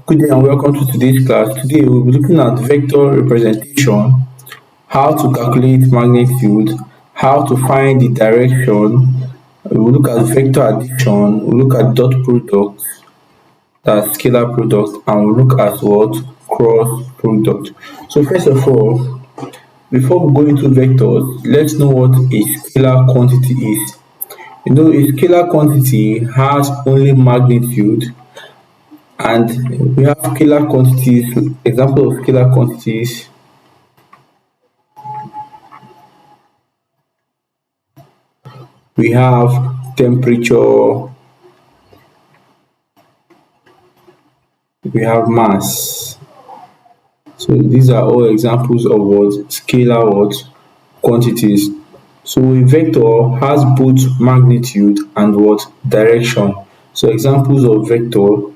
Good day and welcome to today's class. Today we'll be looking at vector representation, how to calculate magnitude, how to find the direction. We'll look at vector addition, we'll look at dot product, that's scalar product, and we'll look at what? Cross product. So first of all, before we go into vectors, let's know what a scalar quantity is. A scalar quantity has only magnitude, and we have scalar quantities. Example of scalar quantities: we have temperature, we have mass. So these are all examples of what? Scalar what? Quantities. So a vector has both magnitude and what? Direction. So example of vector,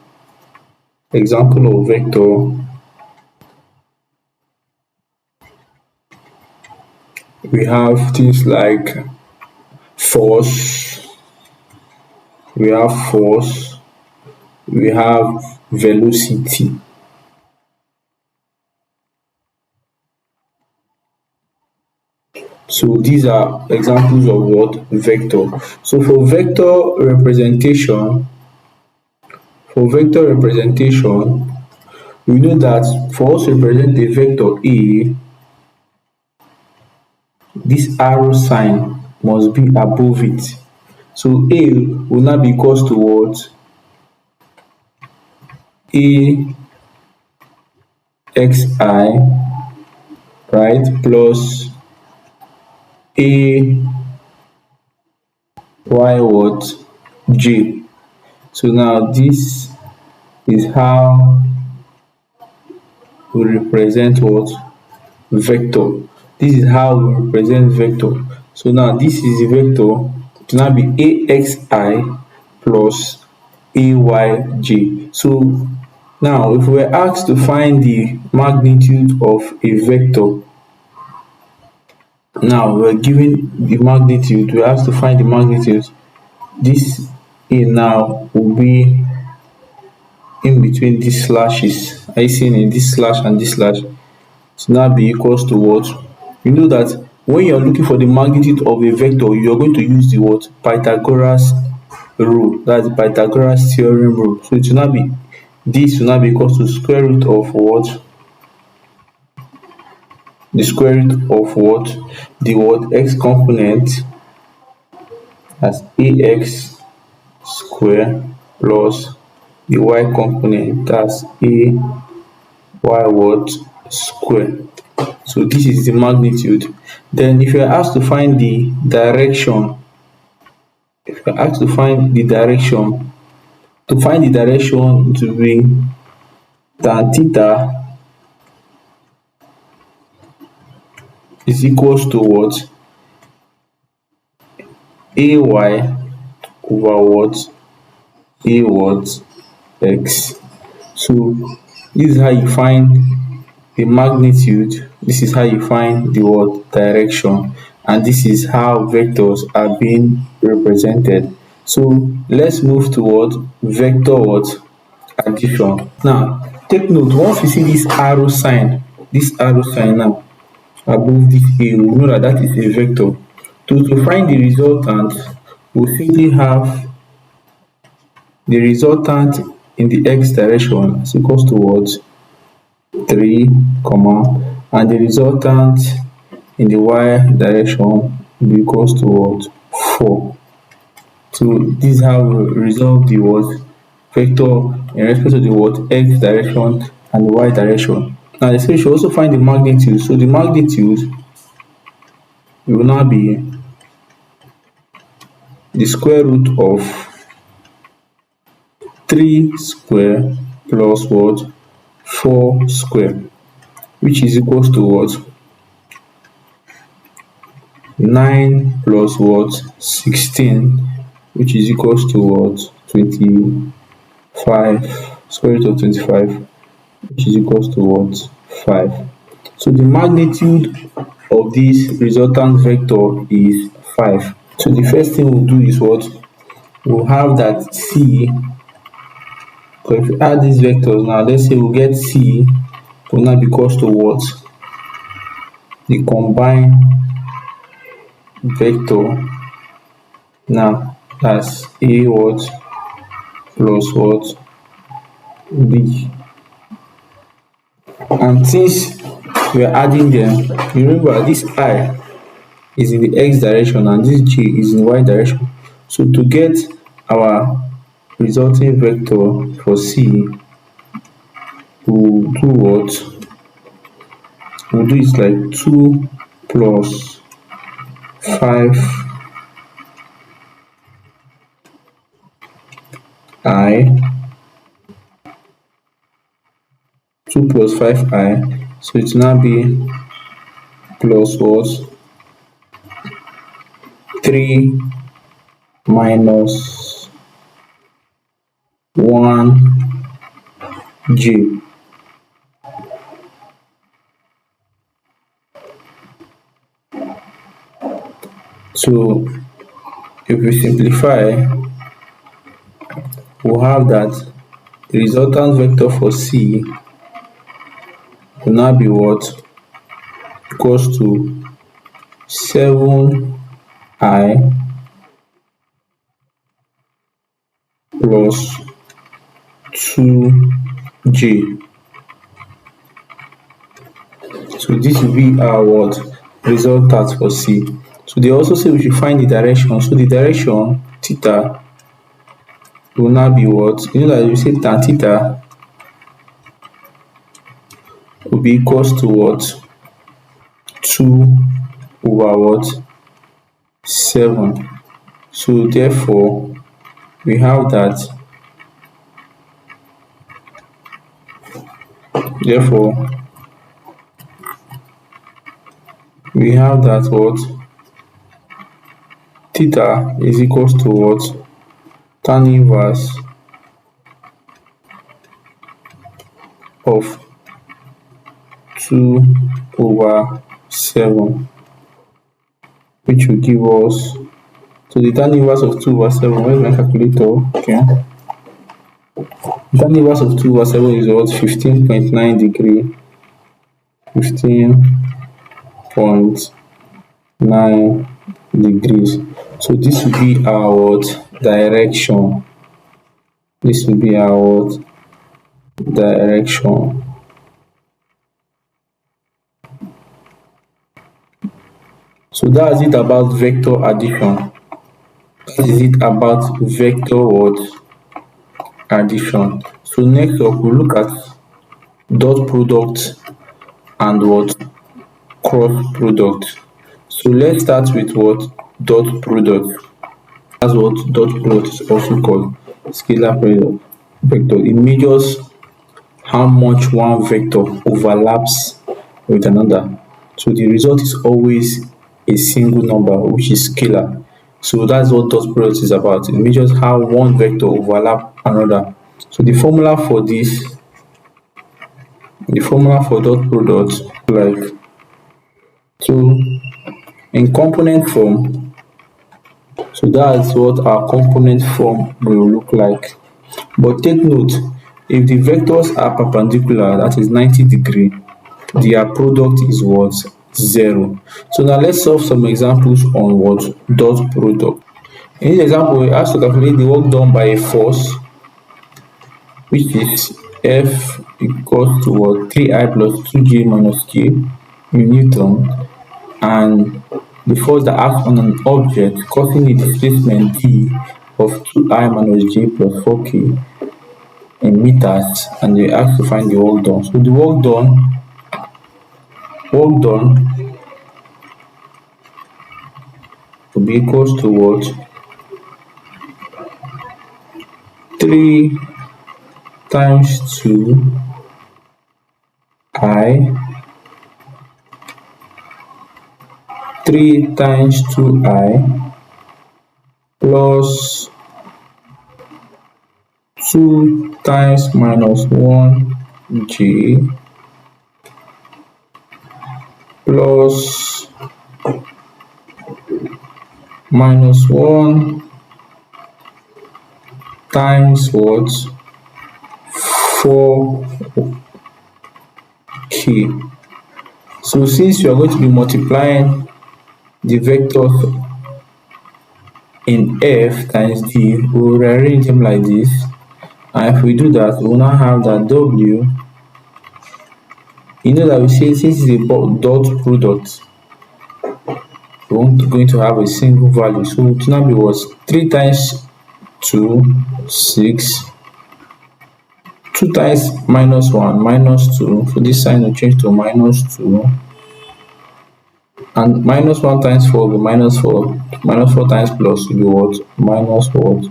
we have things like force, we have velocity. So these are examples of what? Vector. So for vector representation, we know that for us to represent a vector A, this arrow sign must be above it. So A will now be equals to what? AXI, right, plus AY what? J. So now this is how we represent what? Vector. This is how we represent vector. So now this is the vector. It will now be AXI plus AYJ. So now if we were asked to find the magnitude of a vector, now we're given the magnitude, we have to find the magnitude. This A now will be in between these slashes. Are you seeing in this slash and this slash? So now be equals to what? You know that when you're looking for the magnitude of a vector, you're going to use the what? Pythagoras rule. That's the Pythagoras theorem rule. So it will not be, this will not be equals to square root of what? The square root of what? The what? X component, as ax square, plus the y component, that's a y what? Square. So this is the magnitude. Then if you are asked to find the direction, to find the direction to be tan theta is equals to what? Ay over what? A what? X. So this is how you find the magnitude, this is how you find the what? Direction, and this is how vectors are being represented. So let's move to what? Vector what? Addition. Now take note, once you see this arrow sign now above this A, we know that that is a vector. To find the resultant, we simply have the resultant in the x direction is equals to what? 3, and the resultant in the y direction will be equals to what? 4. So this is how we resolve the what? Vector in respect to the what? X direction and the y direction. Now they say we should also find the magnitude. So the magnitude will now be the square root of 3 square plus what? 4 square, which is equals to what? 9 plus what? 16, which is equals to what? 25. Square root of 25, which is equals to what? 5. So the magnitude of this resultant vector is 5. So the first thing we'll do is what? We'll have that C So if we add these vectors now, let's say we get C will now be equals to what? The combined vector now as A what plus what B. And since we are adding them, remember this I is in the x direction and this j is in the y direction. So to get our resulting vector for C, we'll do what? We'll do it like 2 plus 5i, 2 plus 5i, so it will now be plus what? 3 minus 1j. So if we simplify, we'll have that the resultant vector for C will now be what? Equals to 7i plus 2j. So this will be our what? Resultant for C. So they also say we should find the direction. So the direction theta will now be what? You know that you say tan theta will be equals to what? 2 over what? 7. So therefore we have that what? Theta is equals to what? Tan inverse of 2 over 7, which will give us, so the tan inverse of 2 over 7, where's my calculator? Okay. The tan inverse of 2 over 7 is what? 15.9 degree. 15.9 degrees. So this will be our what? Direction. This will be our what? Direction. So that's it about vector addition. That is it about vector what? Addition. So next up we'll look at dot product and what? Cross product. So let's start with what? Dot product. That's what dot product is also called. Scalar product vector. It measures how much one vector overlaps with another. So the result is always a single number, which is scalar. So that's what dot product is about. It measures how one vector overlaps another. So the formula for dot product, like, so in component form, so that's what our component form will look like. But take note, if the vectors are perpendicular, that is 90 degree, their product is what? 0. So now let's solve some examples on what? Dot product. In this example, we asked to calculate the work done by a force, which is F equals to what? 3i plus 2j minus k in Newton, and the force that acts on an object causing a displacement d of 2i minus j plus 4k in meters, and they ask to find the work done. So the work done will be equals to what? 3 times 2i, 3 times 2i plus 2 times minus 1j plus minus 1 times what? 4k. So since you are going to be multiplying the vectors in f times d, we will rearrange them like this, and if we do that, we will now have that w. You know that we say since it's a dot product, we are going to have a single value, so it will now be what? 3 times 2, 6, 2 times minus 1, minus 2, so this sign will change to minus 2, and minus 1 times 4 will be minus 4, minus 4 times plus will be what? Minus what?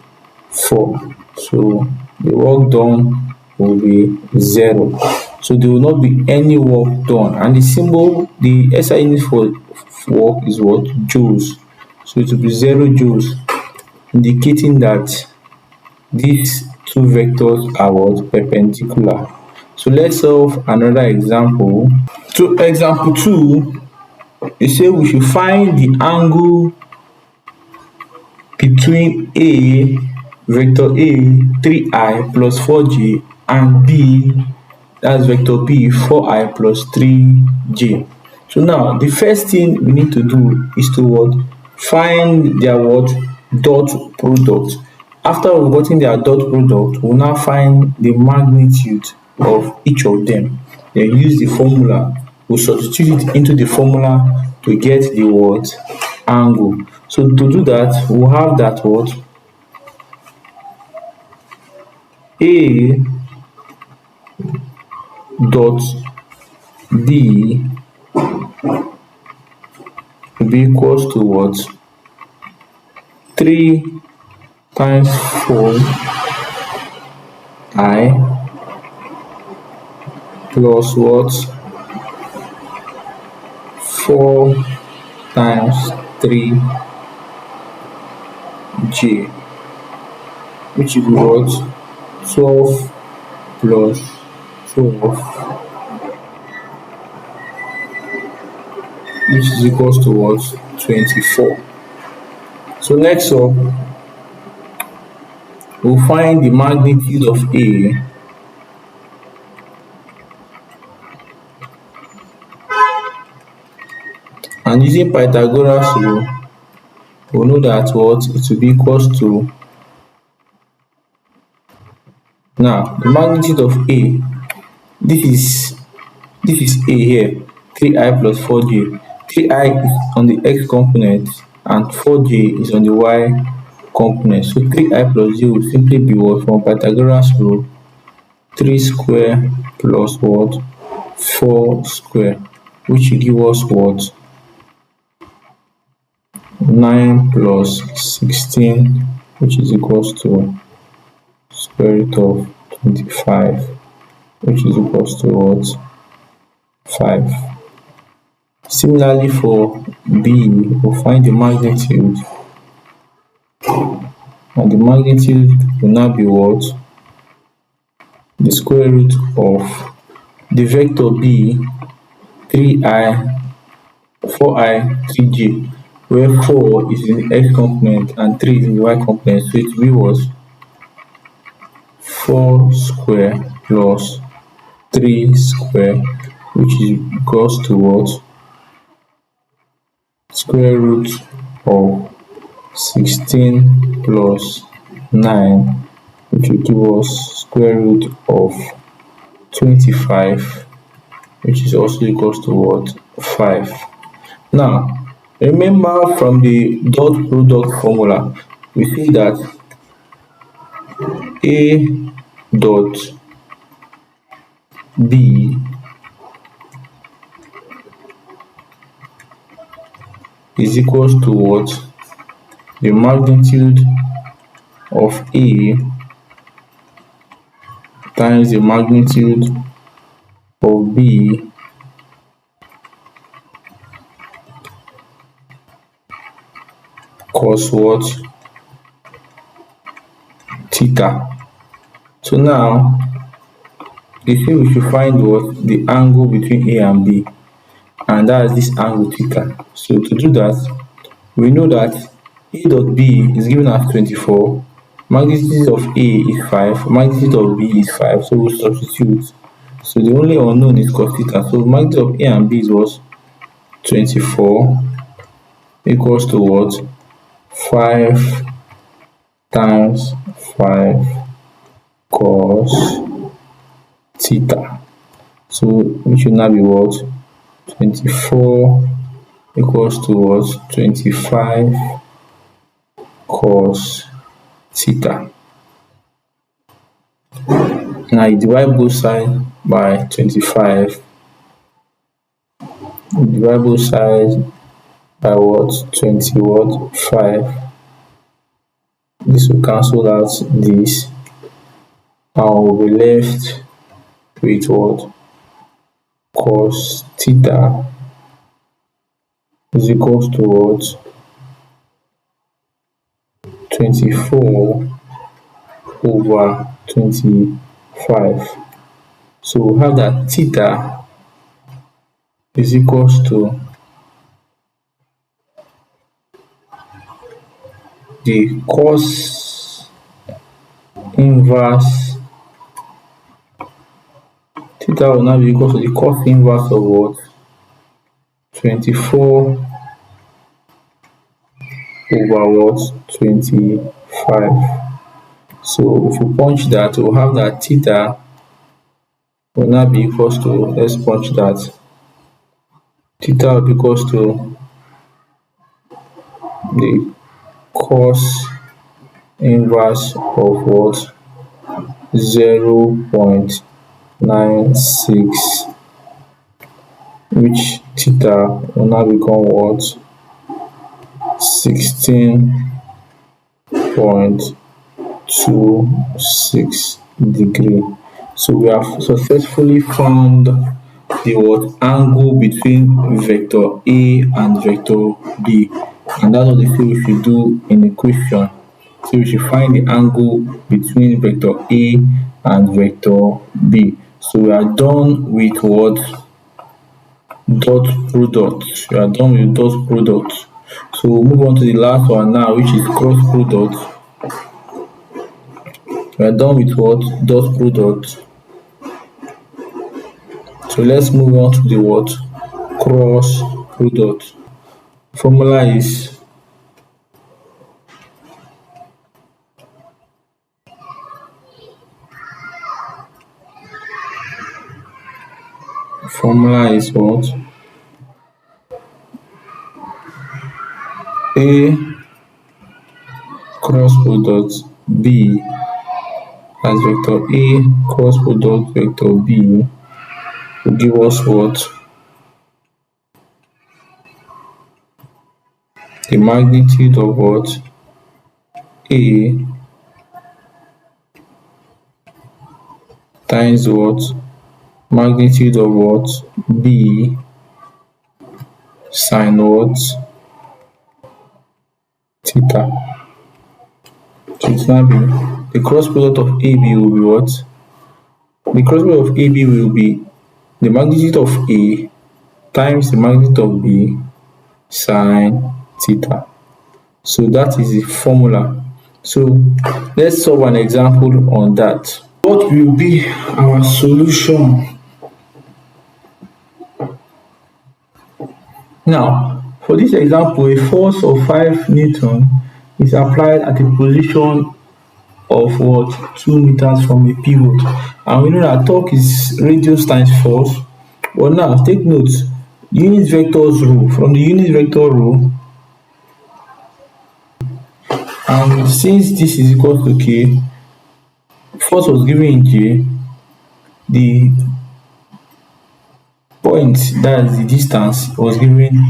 4. So the work done will be 0. So there will not be any work done, and the symbol, the SI unit for work is what? Joules. So it will be 0 joules, indicating that these two vectors are what? Perpendicular. So let's solve another example. So example 2, you say we should find the angle between A, vector A, 3i plus 4j, and B, that's vector B, 4i plus 3j. So now the first thing we need to do is to what? Find their what? Dot product. After we've gotten their dot product, we'll now find the magnitude of each of them. Then use the formula. We'll substitute it into the formula to get the what? Angle. So to do that, we'll have that what? A dot B will be equals to what? 3 times 4i plus what? 4 times 3j, which is what? 12 plus 12, which is equals to what? 24. So next up, we'll find the magnitude of A and using Pythagoras rule, we'll know that what? It will be equals to, now the magnitude of A, this is A here, 3i plus 4j. 3i is on the x component and 4j is on the y component. So 3i plus j will simply be what? From Pythagoras rule, 3 square plus what? 4 square, which will give us what? 9 plus 16, which is equals to square root of 25, which is equals to what? 5. Similarly for B, we'll find the magnitude, and the magnitude will now be what? The square root of the vector B, 3i, 4i, 3j, where 4 is in the x component and 3 is in the y component. So it will be what? 4 square plus 3 square, which is equals to what? Square root of 16 plus 9, which will give us square root of 25, which is also equals to what? 5. Now remember from the dot product formula, we see that A dot B is equals to what? The magnitude of A times the magnitude of B cos what? Theta. So now they say we should find what? The angle between A and B, and that is this angle theta. So to do that, we know that A dot B is given as 24 Magnitude of A is 5, magnitude of B is 5, so we substitute. So the only unknown is cos theta. So magnitude of A and B is what? 24 equals to what? 5 times 5 cos theta. So which will now be what? 24 equals to what? 25 cos theta. Now you divide both sides by 25. You divide both sides by what? 20 what? 5. This will cancel out this, and we'll be left with what? Cos theta is equals to what? 24 over 25. So we have that theta is equals to the cos inverse. Theta will now be equal to the cos inverse of what? 24 over what? 25. So if we punch that, we'll have that theta will now be equals to, let's punch that, theta will be equals to the cos inverse of what? 0.96, which theta will now become what? 16.26 degree. So we have successfully found the what? Angle between vector A and vector B, and that's what they say we should do in the question. So we should find the angle between vector A and vector B. So we are done with what? Dot product. We are done with dot product. So we'll move on to the last one now, which is cross product. We are done with what? Dot product. So let's move on to the what? Cross product. Formula is what? A cross product B as vector A cross product vector B will give us what? The magnitude of what? A times what? Magnitude of what? B sine what? Theta. So it's now be the cross product of AB will be what? The cross product of AB will be the magnitude of A times the magnitude of B sine theta. So that is the formula. So let's solve an example on that. What will be our solution? Now, for this example, a force of 5 Newton is applied at a position of what? 2 meters from a pivot. And we know that torque is radius times force. But now, take note, unit vectors rule. From the unit vector rule, and since this is equal to K, force was given in J, the point, that is the distance, was given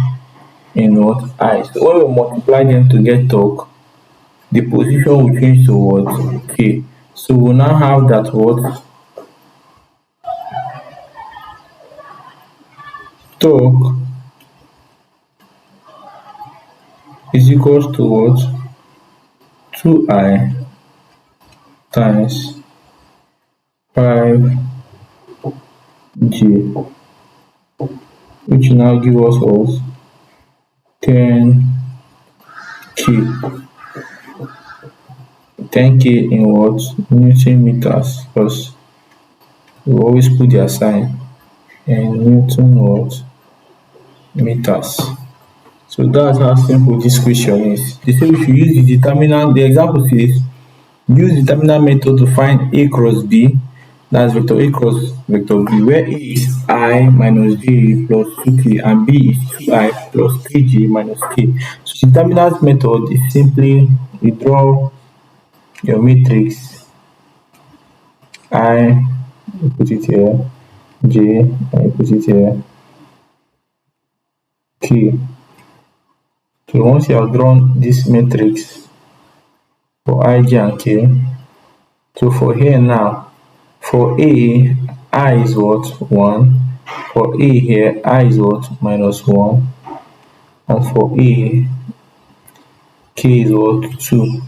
in what? I. So when we multiply them to get torque, the position will change to what? K. So we'll now have that what? Torque is equals to what? 2I times 5G, which now give us what? 10K. 10k in what? Newton meters, because we always put their sign in Newton what? Meters. So that's how simple this question is. They say if you use the determinant, the example says use determinant method to find A cross B, that's vector A cross vector B, where A is I minus J plus 2k and B is 2I plus 3J minus K. So determinant method is simply you draw your matrix I, you put it here, J, and you put it here, K. So once you have drawn this matrix for I, J and K, so for here now, for A, I is what? 1. For A here, I is what? Minus 1. And for A, K is what? 2.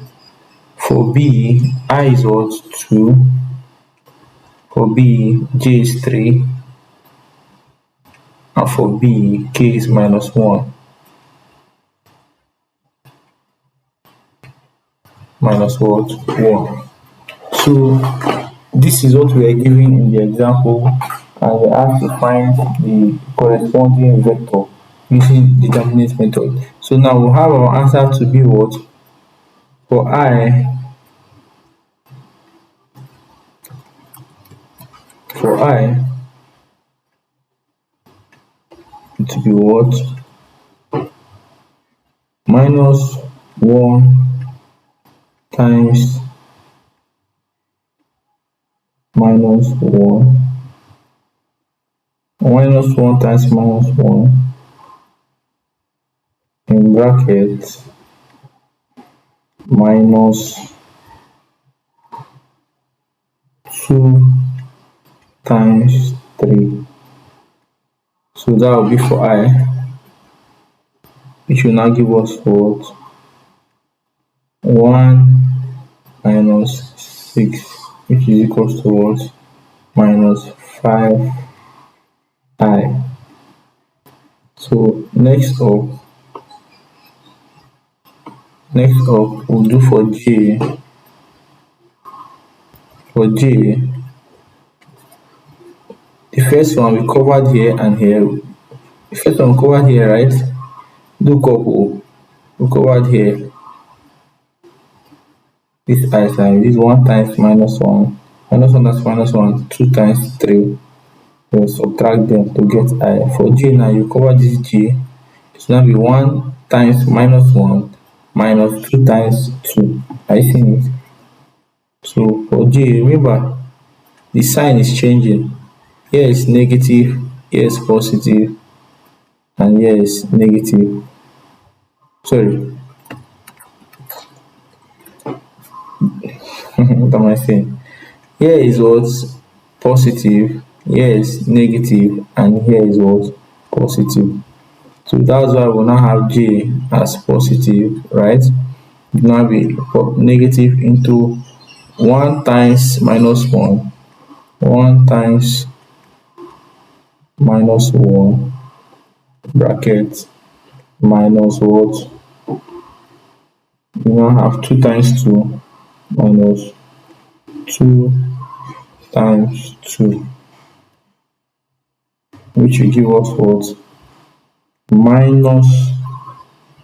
For B, I is what? 2. For B, J is 3. And for B, K is minus 1. Minus what? 1. So this is what we are given in the example, and we have to find the corresponding vector using determinant method. So now we have our answer to be what? For I to be what? Minus 1 times minus 1, minus 1 times minus 1 in bracket minus 2 times 3. So that will be for I, which will now give us what? 1 minus 6, which is equals to what? Minus 5I. So next up we'll do for J. For J, the first one we covered here and here. The first one we covered here, right? Look up, we covered here. This I sign, this 1 times minus 1. Minus 1 times minus 1, 2 times 3. We'll subtract them to get I. For J now, you cover this J. It's now be 1 times minus 1 minus 2 times 2. I see it. So for J, remember the sign is changing. Here is negative, here is positive, and here is negative. Sorry. What am I saying? Here is what? Positive, here is negative, and here is what? Positive. So that's why we now have J as positive, right? It will now be negative into 1 times minus 1, 1 times minus 1, bracket, minus what? You now have 2 times 2, minus 2 times 2, which will give us what? Minus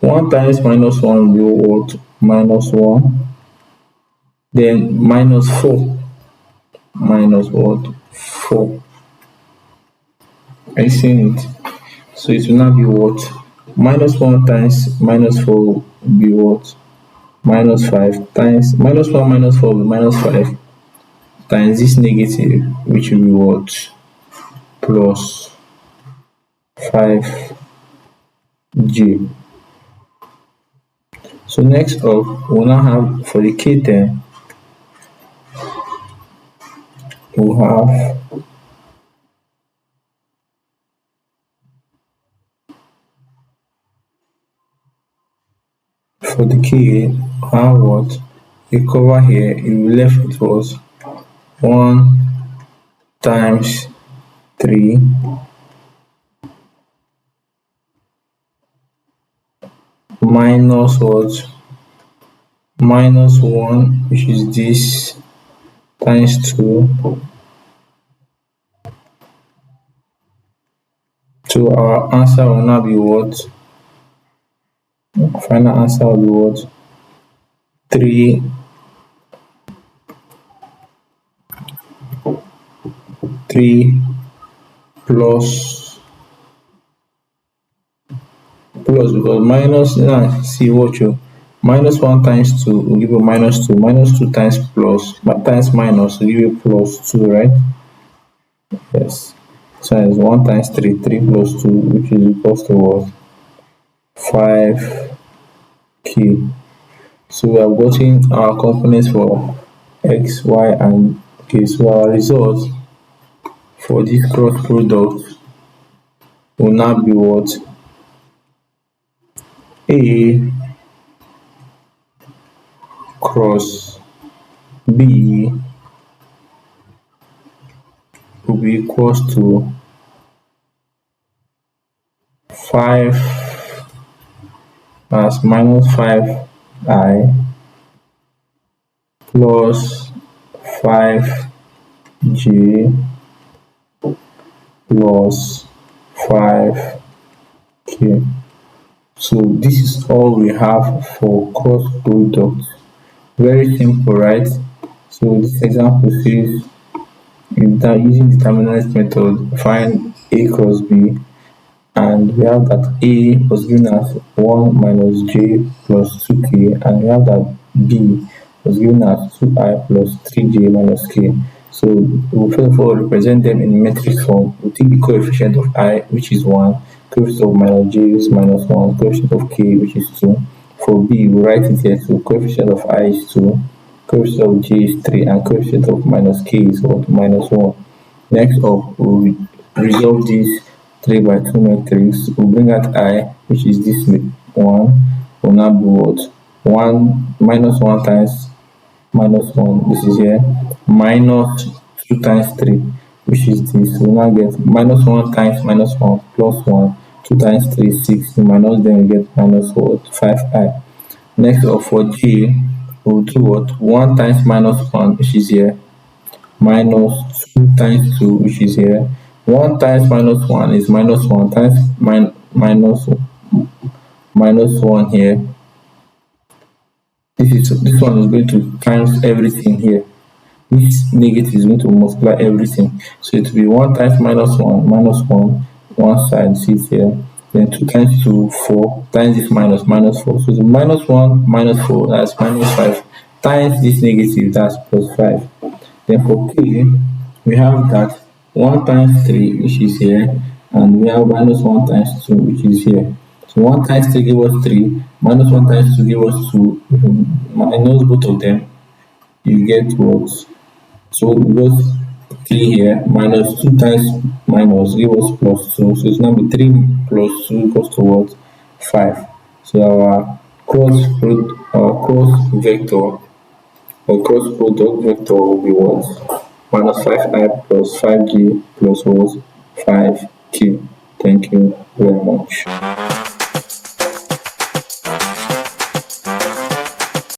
1 times minus 1 will be what? Minus 1. Then minus 4. Minus what? 4. I see it. So it will now be what? Minus 1 times minus 4 will be what? Minus 5 times minus 1 minus 4 will be minus 5 times this negative, which will be what? Plus 5G. So next up, we'll now have for the K term, we'll have for the K, how what? You cover here, you will left with was 1 times 3 minus what? minus 1, which is this, times 2. So our answer will now be what? Final answer will be what? 3 plus because minus now see what you minus 1 times 2 will give you minus 2, minus 2 times plus times minus will give you plus 2, right? Yes. So it's 1 times 3, 3 plus 2, which is equals to what? 5k. So we have gotten our components for x, y, and k. So our result for this cross product will now be what? A cross B will be equals to 5 as minus 5i plus 5j plus 5k. So this is all we have for cross product. Very simple, right? So this example says using determinant method find a cross b, and we have that a was given as 1 minus j plus 2k, and we have that b was given as 2i plus 3j minus k. So we'll first of all represent them in metric form. We'll take the coefficient of I, which is 1, coefficient of minus j is minus 1, coefficient of k, which is 2. For b, we'll write it here. So coefficient of I is 2, coefficient of j is 3, and coefficient of minus k is what? Minus 1. Next up, we'll resolve this 3 by 2 matrix. We'll bring out I, which is this 1, will now be what? 1 minus 1 times minus 1, this is here, minus 2 times 3, which is this. We'll now get minus 1 times minus 1 plus 1, 2 times 3 6, minus then we get minus what? 5i. Next up for j, we'll do what? 1 times minus 1, which is here, minus 2 times 2, which is here. 1 times minus 1 is minus 1 times minus 1 here. This one is going to times everything here. This negative is going to multiply everything. So it will be 1 times minus 1, one side sits here. Then 2 times 2, 4, times this minus 4. So the minus 1, minus 4, that's minus 5, times this negative, that's plus 5. Then for k, we have that 1 times 3, which is here, and we have minus 1 times 2, which is here. So 1 times 3 give us 3, minus 1 times 2 give us 2. If you minus both of them, you get what? So we got 3 here, minus 2 times minus give us plus 2. So it's now be 3 plus 2 equals to what? 5. So our cross vector or cross product vector will be what? Minus 5i plus 5j plus what? 5k. Thank you very much.